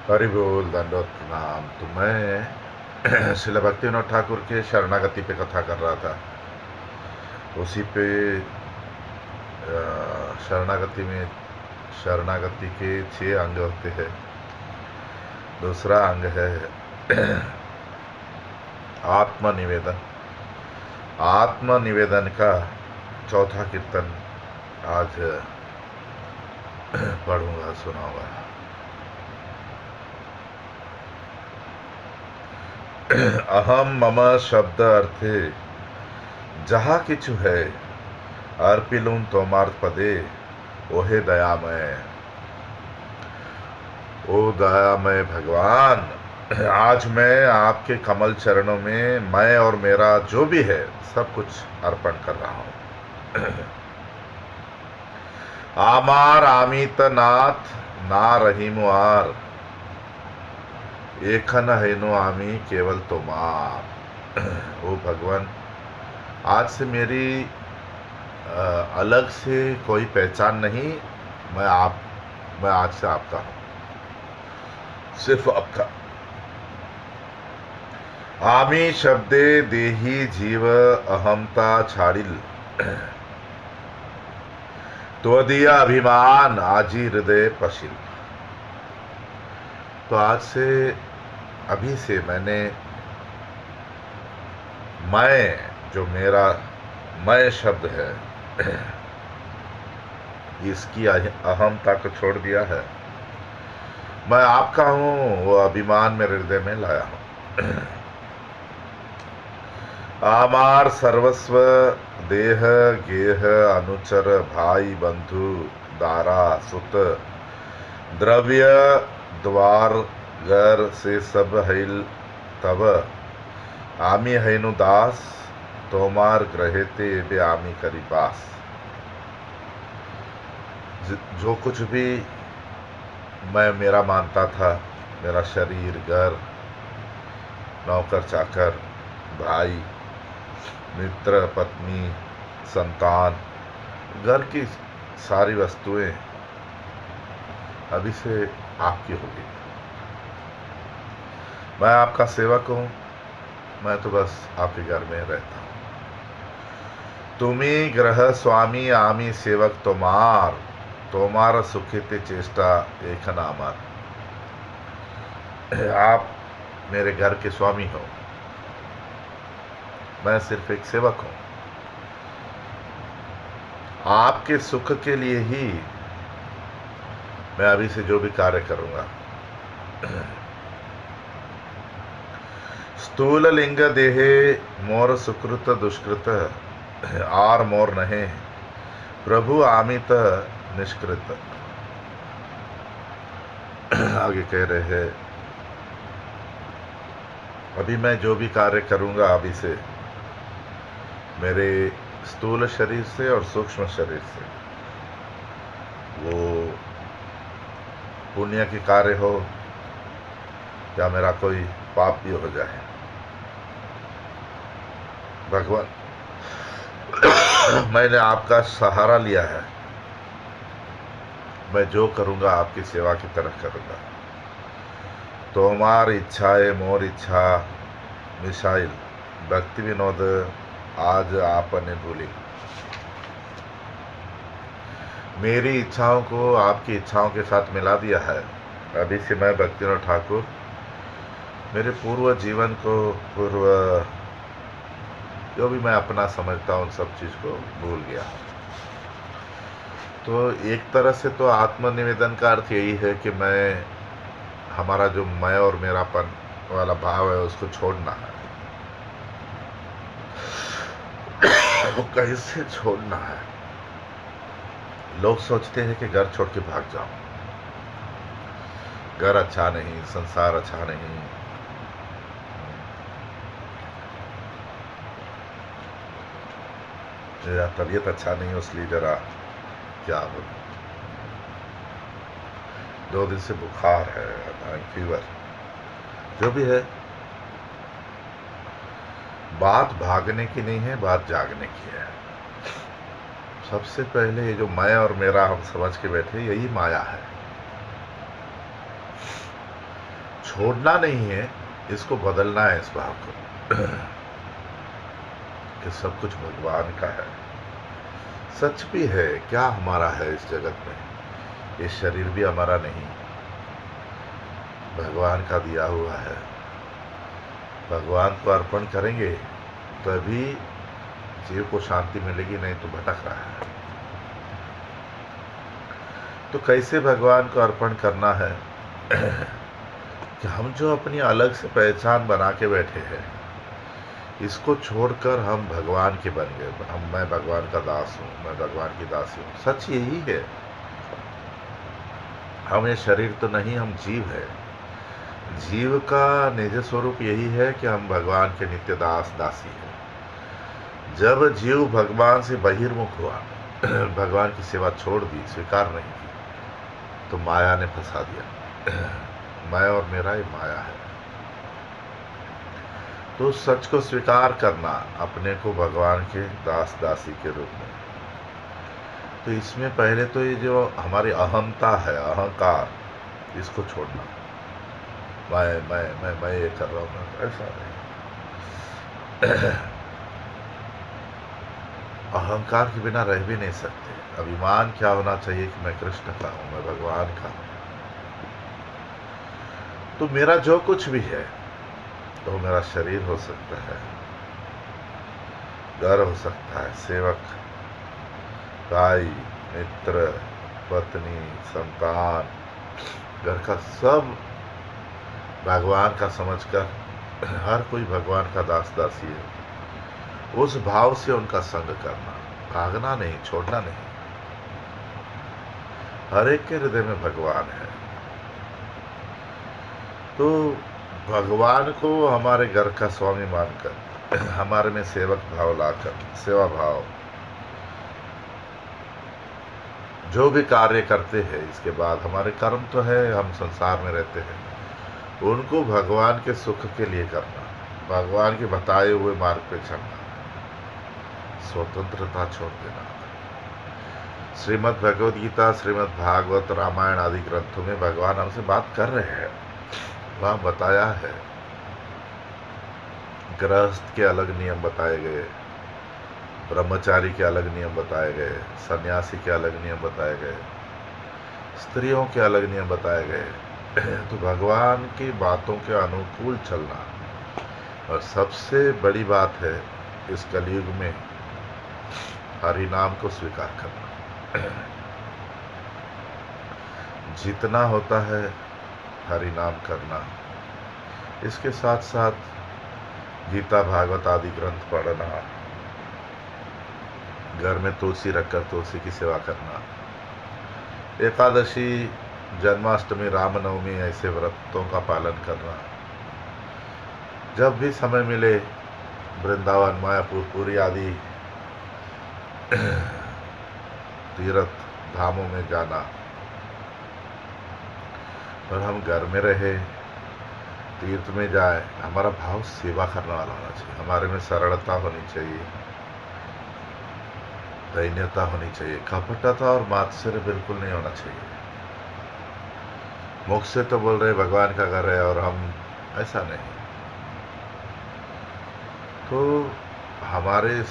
हरि बोल, दंडोत प्रणाम। तो मैं श्रील भक्तिविनोद ठाकुर के शरणागति पे कथा कर रहा था। उसी पे शरणागति में शरणागति के 6 अंग होते हैं। दूसरा अंग है आत्मनिवेदन। आत्मनिवेदन का चौथा कीर्तन आज पढ़ूंगा, सुनाऊंगा। अहम मम शब्द अर्थे जहा किछु है, अर्पिलूं तोमार पदे ओहे दयामय। ओ दयामय भगवान, आज मैं आपके कमल चरणों में मैं और मेरा जो भी है सब कुछ अर्पण कर रहा हूं। आमार आमित नाथ ना रहीमु आर, एकन हैनो आमी केवल तोमार। ओ भगवान, आज से मेरी अलग से कोई पहचान नहीं। मैं आज से आपका हूं, सिर्फ आपका। आमी शब्दे देही जीव अहमता छाड़िल, त्वदीय अभिमान आजी हृदय पशिल। तो आज से, अभी से मैंने मैं, जो मेरा मैं शब्द है, इसकी अहमता को छोड़ दिया है। मैं आपका हूं, वो अभिमान मेरे हृदय में लाया हूं। आमार सर्वस्व देह गेह अनुचर भाई बंधु दारा सुत द्रव्य द्वार घर से सब हैल तब, आमी हैनु दास तोमार ग्रहेते बे आमी करी पास। जो कुछ भी मैं मेरा मानता था, मेरा शरीर, घर, नौकर चाकर, भाई, मित्र, पत्नी, संतान, घर की सारी वस्तुएं अभी से आपकी होगी। मैं आपका सेवक हूं। मैं तो बस आपके घर में रहता हूं। तुम्ही ग्रह स्वामी आमी सेवक तोमार, तोमार सुखिते चेष्टा एक नामार। आप मेरे घर के स्वामी हो, मैं सिर्फ एक सेवक हूं। आपके सुख के लिए ही मैं अभी से जो भी कार्य करूंगा। स्थूल लिंग देहे मोर सुकृत दुष्कृत, आर मोर नहे प्रभु आमित निष्कृत। आगे कह रहे हैं, अभी मैं जो भी कार्य करूंगा अभी से, मेरे स्थूल शरीर से और सूक्ष्म शरीर से, वो पुण्य के कार्य हो या मेरा कोई पाप भी हो जाए, भगवान मैंने आपका सहारा लिया है। मैं जो करूंगा आपकी सेवा की तरह करूंगा। तोमार इच्छाए मोर इच्छा मिसाइल, भक्ति विनोद आज आपने भूली। मेरी इच्छाओं को आपकी इच्छाओं के साथ मिला दिया है। अभी से मैं भक्तिविनोद ठाकुर मेरे पूर्व जीवन को, पूर्व जो भी मैं अपना समझता हूँ, उन सब चीज को भूल गया। तो एक तरह से तो आत्मनिवेदन का अर्थ यही है कि हमारा जो मैं और मेरापन वाला भाव है उसको छोड़ना है। वो कैसे छोड़ना है? लोग सोचते हैं कि घर छोड़ के भाग जाओ, घर अच्छा नहीं, संसार अच्छा नहीं, मेरा तबीयत अच्छा नहीं, इसलिए जरा क्या बोलूं, 2 दिन से बुखार है, फीवर, जो भी है। बात भागने की नहीं है, बात जागने की है। सबसे पहले ये जो मैं और मेरा हम समझ के बैठे, यही माया है। छोड़ना नहीं है, इसको बदलना है इस भाव को कि सब कुछ भगवान का है। सच भी है, क्या हमारा है इस जगत में? ये शरीर भी हमारा नहीं, भगवान का दिया हुआ है। भगवान को अर्पण करेंगे तभी जीव को शांति मिलेगी, नहीं तो भटक रहा है। तो कैसे भगवान को अर्पण करना है कि हम जो अपनी अलग से पहचान बना के बैठे हैं, इसको छोड़कर हम भगवान के बन गए। मैं भगवान का दास हूँ, मैं भगवान की दासी हूँ। सच यही है। हम ये शरीर तो नहीं, हम जीव है। जीव का निज स्वरूप यही है कि हम भगवान के नित्य दास दासी हैं। जब जीव भगवान से बहिर्मुख हुआ, भगवान की सेवा छोड़ दी, स्वीकार नहीं की, तो माया ने फंसा दिया। मैं और मेरा ये माया है। तो सच को स्वीकार करना, अपने को भगवान के दास दासी के रूप में। तो इसमें पहले तो ये जो हमारी अहमता है, अहंकार, इसको छोड़ना। मैं ये कर रहा हूँ, ऐसा नहीं। अहंकार के बिना रह भी नहीं सकते। अभिमान क्या होना चाहिए कि मैं कृष्ण का हूँ, मैं भगवान का हूँ। तो मेरा जो कुछ भी है, तो मेरा शरीर हो सकता है, घर हो सकता है, सेवक, भाई, मित्र, पत्नी, संतान, घर का सब भगवान का समझकर हर कोई भगवान का दास दासी है। उस भाव से उनका संग करना, भागना नहीं, छोड़ना नहीं। हर एक के हृदय में भगवान है। तो भगवान को हमारे घर का स्वामी मानकर, हमारे में सेवक भाव लाकर, सेवा भाव, जो भी कार्य करते हैं, इसके बाद हमारे कर्म तो है, हम संसार में रहते हैं, उनको भगवान के सुख के लिए करना, भगवान के बताए हुए मार्ग पे चलना, स्वतंत्रता छोड़ देना। श्रीमद् भगवद गीता, श्रीमद् भागवत, रामायण आदि ग्रंथों में भगवान हमसे बात कर रहे हैं। वहाँ बताया है, गृहस्थ के अलग नियम बताए गए, ब्रह्मचारी के अलग नियम बताए गए, सन्यासी के अलग नियम बताए गए, स्त्रियों के अलग नियम बताए गए। तो भगवान की बातों के अनुकूल चलना। और सबसे बड़ी बात है इस कलयुग में हरि नाम को स्वीकार करना। जितना होता है हरि नाम करना, इसके साथ साथ गीता, भागवत आदि ग्रंथ पढ़ना, घर में तुलसी रखकर तुलसी की सेवा करना, एकादशी, जन्माष्टमी, रामनवमी ऐसे व्रतों का पालन करना। जब भी समय मिले वृंदावन, मायापुर, पुरी आदि तीर्थ धामों में जाना। और हम घर में रहे, तीर्थ में जाए, हमारा भाव सेवा करने वाला होना चाहिए। हमारे में सरलता होनी चाहिए, दैन्यता होनी चाहिए, कपटता और मात्सर्य बिल्कुल नहीं होना चाहिए। मुख से तो बोल रहे भगवान का घर है और हम, ऐसा नहीं। तो हमारे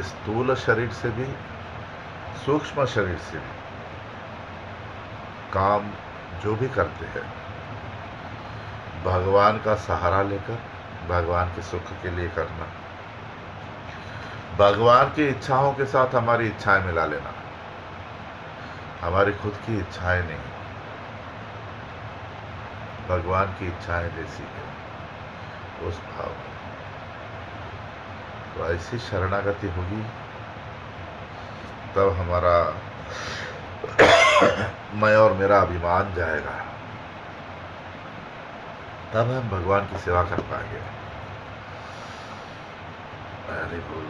स्थूल शरीर से भी, सूक्ष्म शरीर से भी काम जो भी करते हैं, भगवान का सहारा लेकर भगवान के सुख के लिए करना। भगवान की इच्छाओं के साथ हमारी इच्छाएं मिला लेना, हमारी खुद की इच्छाएं नहीं, भगवान की इच्छाएं जैसी है उस भाव में। तो ऐसी शरणागति होगी, तब हमारा मैं और मेरा अभिमान जाएगा, तब हम भगवान की सेवा कर पाएंगे। हरि बोल।